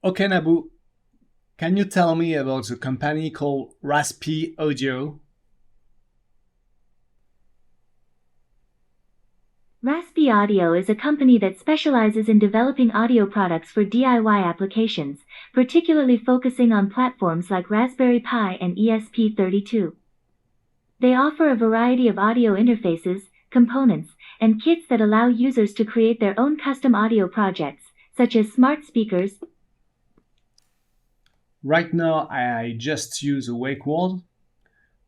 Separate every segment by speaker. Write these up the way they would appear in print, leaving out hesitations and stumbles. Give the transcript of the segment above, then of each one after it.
Speaker 1: Okay, Nabu, can you tell me about the company called Raspiaudio?
Speaker 2: Raspiaudio is a company that specializes in developing audio products for DIY applications, particularly focusing on platforms like Raspberry Pi and ESP32. They offer a variety of audio interfaces, components, and kits that allow users to create their own custom audio projects, such as smart speakers.
Speaker 1: Right now, I just use a wake word,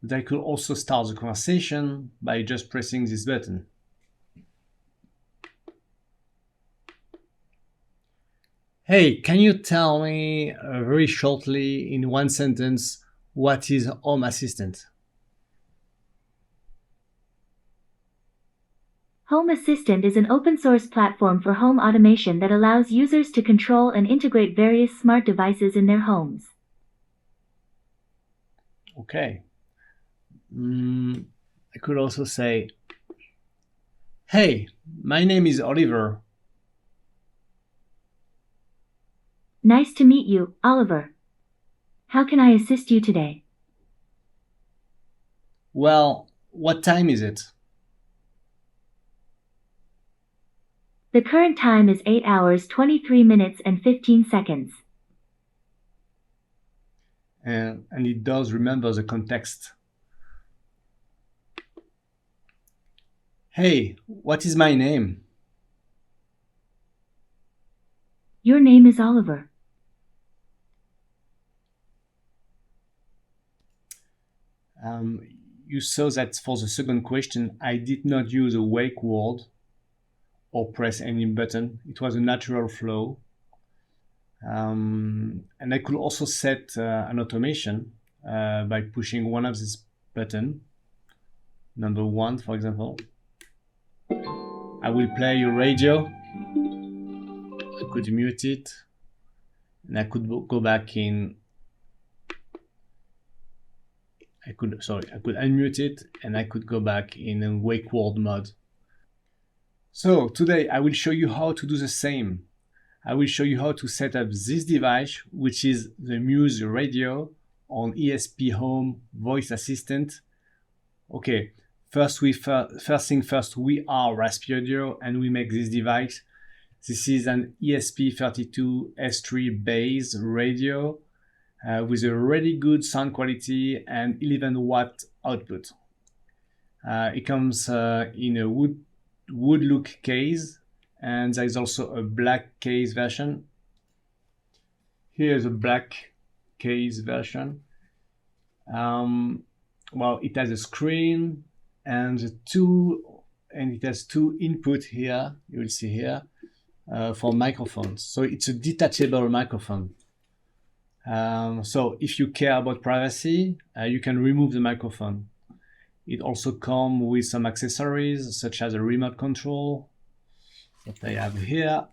Speaker 1: but I could also start the conversation by just pressing this button. Hey, can you tell me very shortly in one sentence what is Home Assistant?
Speaker 2: Home Assistant is an open-source platform for home automation that allows users to control and integrate various smart devices in their homes.
Speaker 1: Okay. I could also say, hey, my name is Oliver.
Speaker 2: Nice to meet you, Oliver. How can I assist you today?
Speaker 1: Well, what time is it?
Speaker 2: The current time is 8 hours 23 minutes and 15 seconds.
Speaker 1: And it does remember the context. Hey, what is my name?
Speaker 2: Your name is Oliver.
Speaker 1: You saw that for the second question, I did not use a wake word or press any button. It was a natural flow. And I could also set an automation by pushing one of these buttons. Number 1, for example. I will play your radio. I could mute it. And I could go back in. I could unmute it and I could go back in a wake word mode. So today I will show you how to do the same. I will show you how to set up this device, which is the Muse Radio on ESPHome voice assistant. Okay, first thing first, we are Raspiaudio and we make this device. This is an ESP32 S3 base radio with a really good sound quality and 11 watt output. It comes in a wood look case, and there is also a black case version. Here's a black case version. Well, it has a screen and it has two input here. You will see here for microphones. So it's a detachable microphone. So if you care about privacy, you can remove the microphone. It also comes with some accessories such as a remote control that I have here.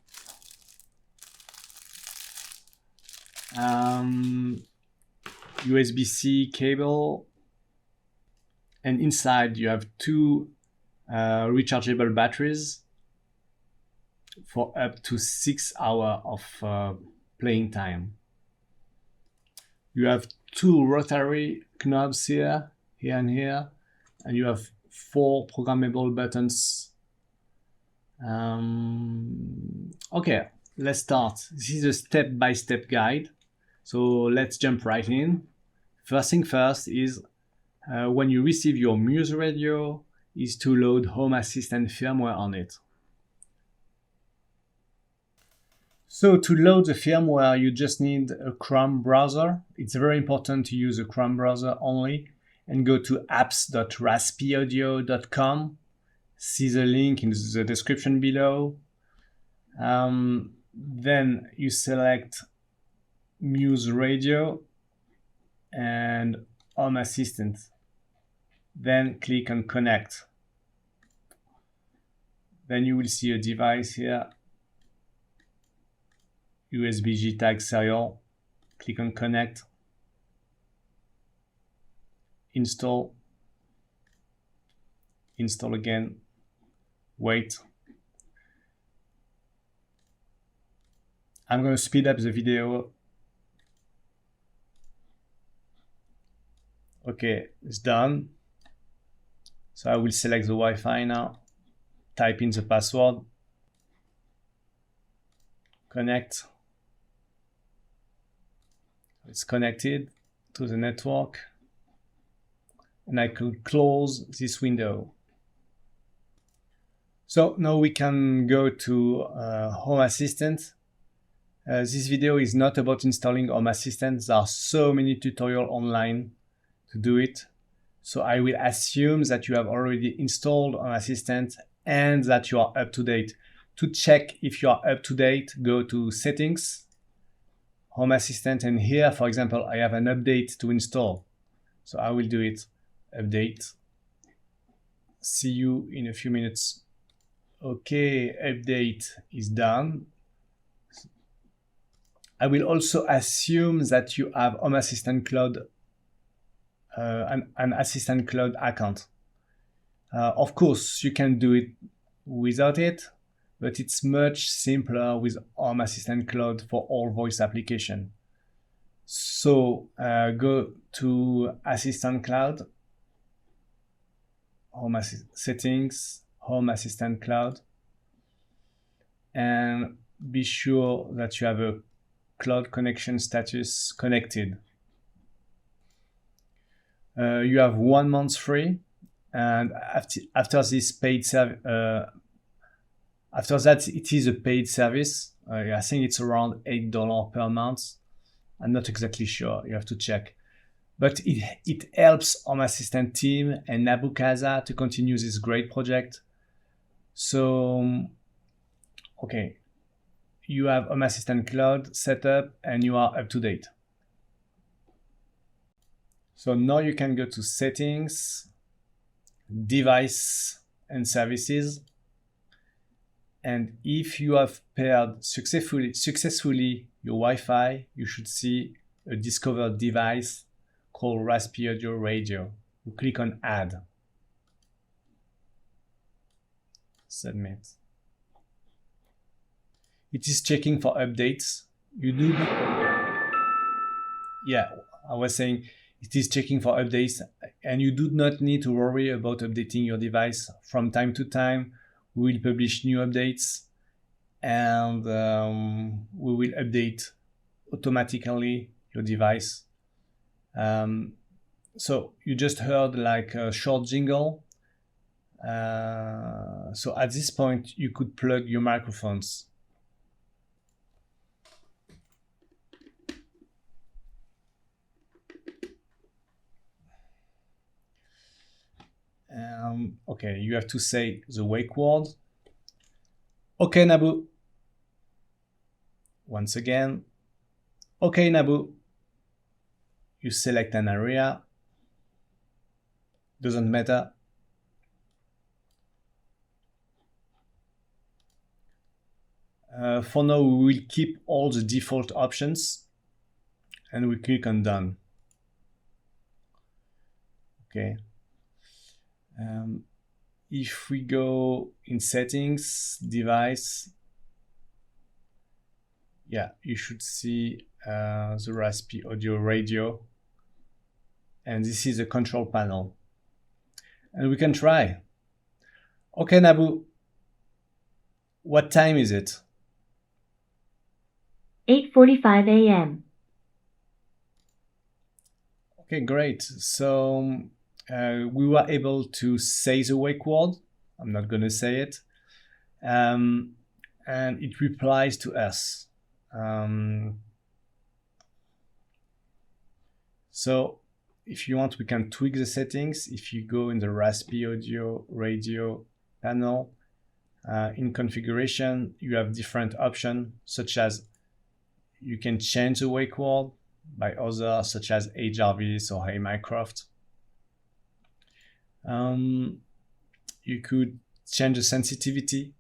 Speaker 1: USB-C cable, and inside you have two rechargeable batteries for up to 6 hours of playing time. You have two rotary knobs here and here, and you have 4 programmable buttons. Okay, let's start. This is a step-by-step guide, so let's jump right in. First thing first is when you receive your Muse Radio is to load Home Assistant firmware on it. So to load the firmware, you just need a Chrome browser. It's very important to use a Chrome browser only, and go to apps.raspiaudio.com. See the link in the description below. Then you select Muse Radio and Home Assistant. Then click on Connect. Then you will see a device here. USB-G tag serial. Click on Connect. Install. Install again. Wait. I'm going to speed up the video. Okay, it's done. So I will select the Wi-Fi now, type in the password, connect. It's connected to the network, and I could close this window. So now we can go to Home Assistant. This video is not about installing Home Assistant. There are so many tutorials online to do it. So I will assume that you have already installed Home Assistant and that you are up to date. To check if you are up to date, go to Settings, Home Assistant, and here, for example, I have an update to install. So I will do it. Update. See you in a few minutes. Okay, update is done. I will also assume that you have Home Assistant Cloud, an Assistant Cloud account. Of course, you can do it without it, but it's much simpler with Home Assistant Cloud for all voice application. So go to Assistant Cloud, Settings, Home Assistant Cloud, and be sure that you have a cloud connection status connected. You have 1 month free, and after this paid service, after that it is a paid service. I think it's around $8 per month. I'm not exactly sure. You have to check. But it helps Home Assistant team and Nabukaza to continue this great project. So, okay, you have Home Assistant Cloud set up and you are up to date. So now you can go to Settings, Device and Services. And if you have paired successfully your Wi-Fi, you should see a discovered device called Raspiaudio Radio. You click on Add. Submit. It is checking for updates. Yeah, I was saying it is checking for updates, and you do not need to worry about updating your device. From time to time, we will publish new updates, and we will update automatically your device. So you just heard like a short jingle. So at this point, you could plug your microphones. Okay, you have to say the wake word. Okay, Nabu. Once again. Okay, Nabu. You select an area. Doesn't matter. For now, we will keep all the default options and we click on Done. Okay. If we go in Settings, Device, yeah, you should see the Raspiaudio Radio, and this is the control panel. And we can try. Okay, Nabu, what time is it?
Speaker 2: 8:45 a.m.
Speaker 1: Okay, great. So we were able to say the wake word. I'm not going to say it. And it replies to us. So if you want, we can tweak the settings. If you go in the Raspiaudio Radio panel, in configuration, you have different options, such as you can change the wake word by others, such as Hey Jarvis or Hey Mycroft. You could change the sensitivity.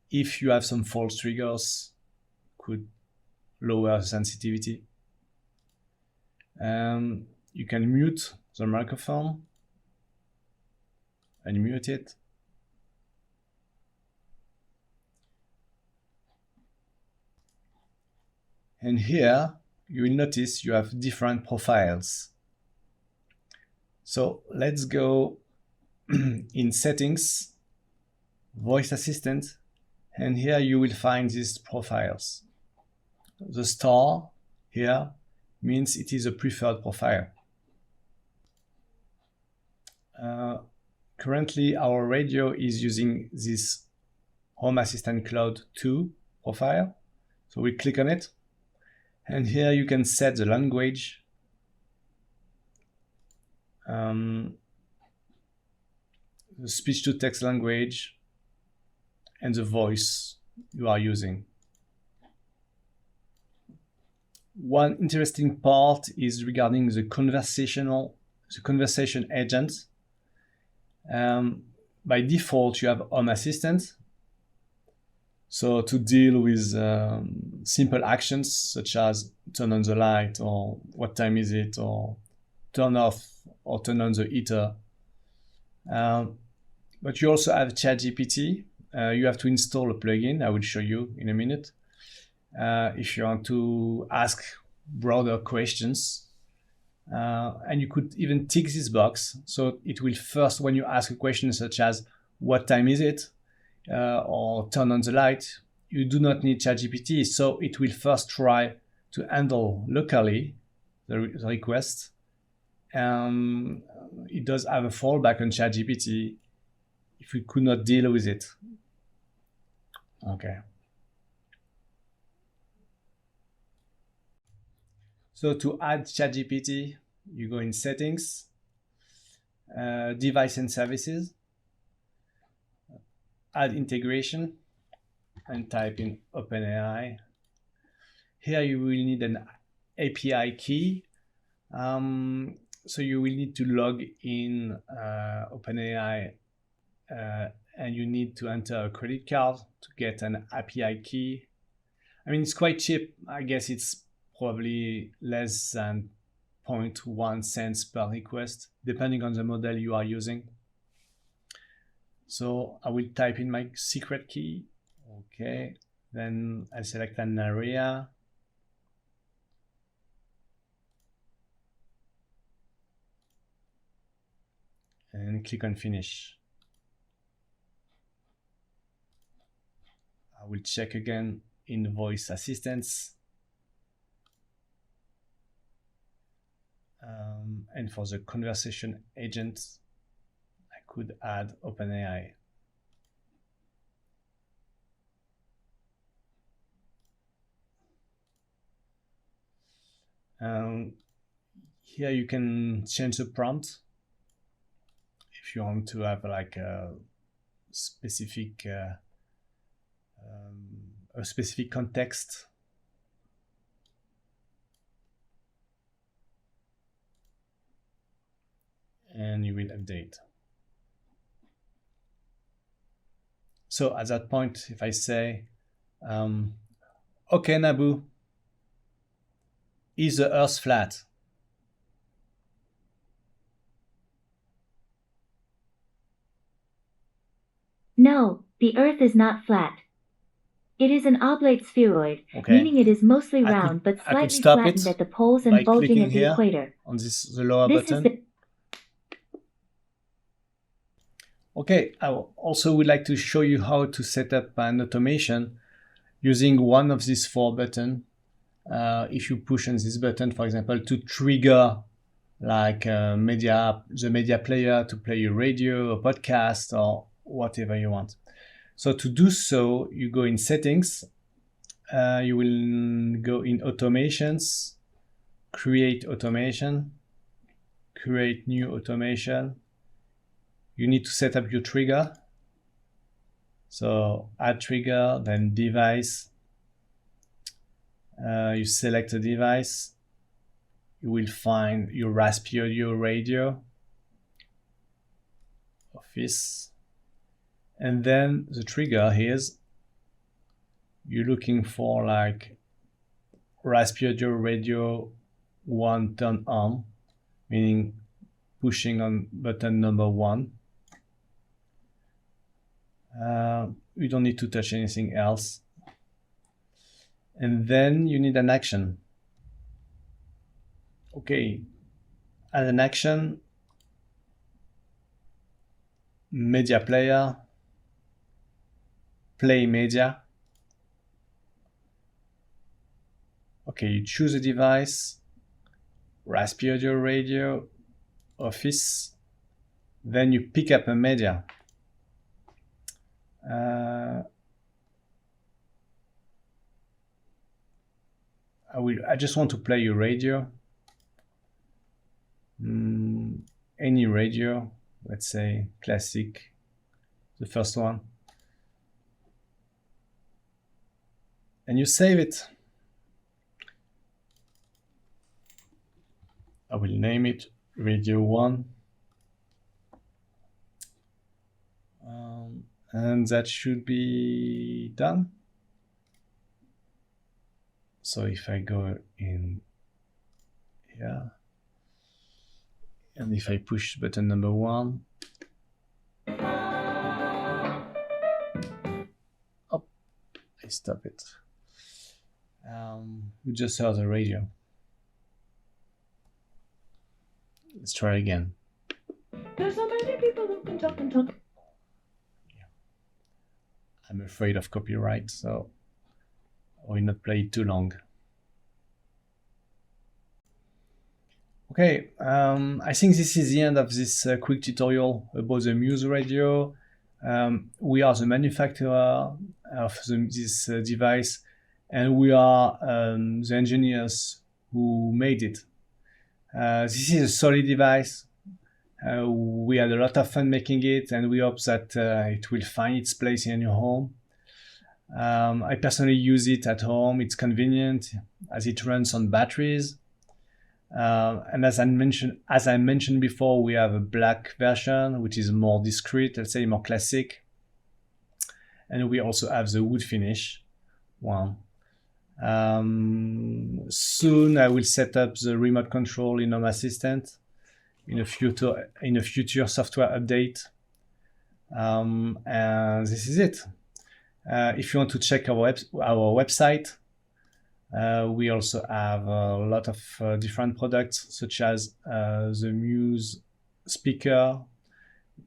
Speaker 1: If you have some false triggers, could lower the sensitivity. You can mute the microphone, unmute it. And here you will notice you have different profiles. So let's go in settings, voice assistant, and here you will find these profiles. The star here means it is a preferred profile. Currently our radio is using this Home Assistant Cloud 2 profile. So we click on it, and here you can set the language, the speech-to-text language, and the voice you are using. One interesting part is regarding the conversation agent. By default, you have Home Assistant. So to deal with simple actions such as turn on the light, or what time is it, or turn off or turn on the heater. But you also have ChatGPT. You have to install a plugin. I will show you in a minute. If you want to ask broader questions. And you could even tick this box. So it will first, when you ask a question such as what time is it, or turn on the light, you do not need ChatGPT. So it will first try to handle locally the request. It does have a fallback on ChatGPT if we could not deal with it. Okay. So to add ChatGPT, you go in settings, device and services, add integration, and type in OpenAI. Here you will need an API key. So you will need to log in OpenAI, and you need to enter a credit card to get an API key. I mean, it's quite cheap. I guess it's probably less than 0.1 cents per request, depending on the model you are using. So I will type in my secret key. Okay, then I'll select an area. And click on finish. I will check again in voice assistants. And for the conversation agent, I could add OpenAI. Here you can change the prompt if you want to have like a specific context. And you will update. So at that point, if I say, okay, Nabu, is the Earth flat?
Speaker 2: No, the Earth is not flat. It is an oblate spheroid, meaning it is mostly round but slightly flattened at the poles and bulging at the equator.
Speaker 1: On the lower button. Okay, I also would like to show you how to set up an automation using one of these 4 buttons. If you push on this button, for example, to trigger like the media player to play your radio, a podcast, or whatever you want. So to do so, you go in settings, you will go in automations, create automation, create new automation. You need to set up your trigger. So add trigger, then device. You select a device. You will find your Raspiaudio radio, office. And then the trigger is, you're looking for like Raspiaudio radio 1 turn on, meaning pushing on button number 1. You don't need to touch anything else. And then you need an action. Okay, as an action, media player, play media. Okay, you choose a device, Raspiaudio Radio, Office, then you pick up a media. I just want to play your radio. Any radio, let's say classic, the first one. And you save it. I will name it Radio 1. And that should be done. So if I go in here, and if I push button number 1, oh, I stop it. We just heard the radio. Let's try again.
Speaker 3: There's so many people who can talk and talk.
Speaker 1: Yeah. I'm afraid of copyright, so I will not play it too long. Okay, I think this is the end of this quick tutorial about the Muse Radio. We are the manufacturer of this device, and we are the engineers who made it. This is a solid device. We had a lot of fun making it, and we hope that it will find its place in your home. I personally use it at home. It's convenient as it runs on batteries. And as I mentioned before, we have a black version, which is more discreet, let's say more classic. And we also have the wood finish one. Soon I will set up the remote control in Home Assistant in a future software update. And this is it. If you want to check our website, we also have a lot of different products, such as the Muse speaker.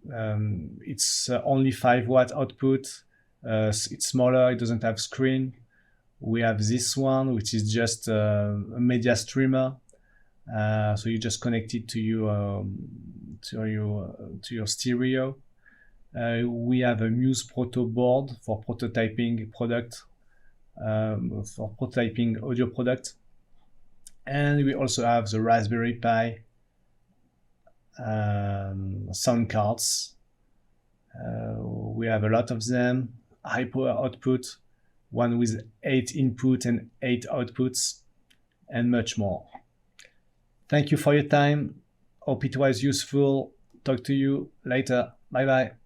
Speaker 1: It's only 5 watt output. It's smaller, it doesn't have screen. We have this one, which is just a media streamer. So you just connect it to your stereo. We have a Muse Proto board for prototyping product, for prototyping audio product. And we also have the Raspberry Pi sound cards. We have a lot of them, high power output, one with 8 input and 8 outputs, and much more. Thank you for your time. Hope it was useful. Talk to you later. Bye bye.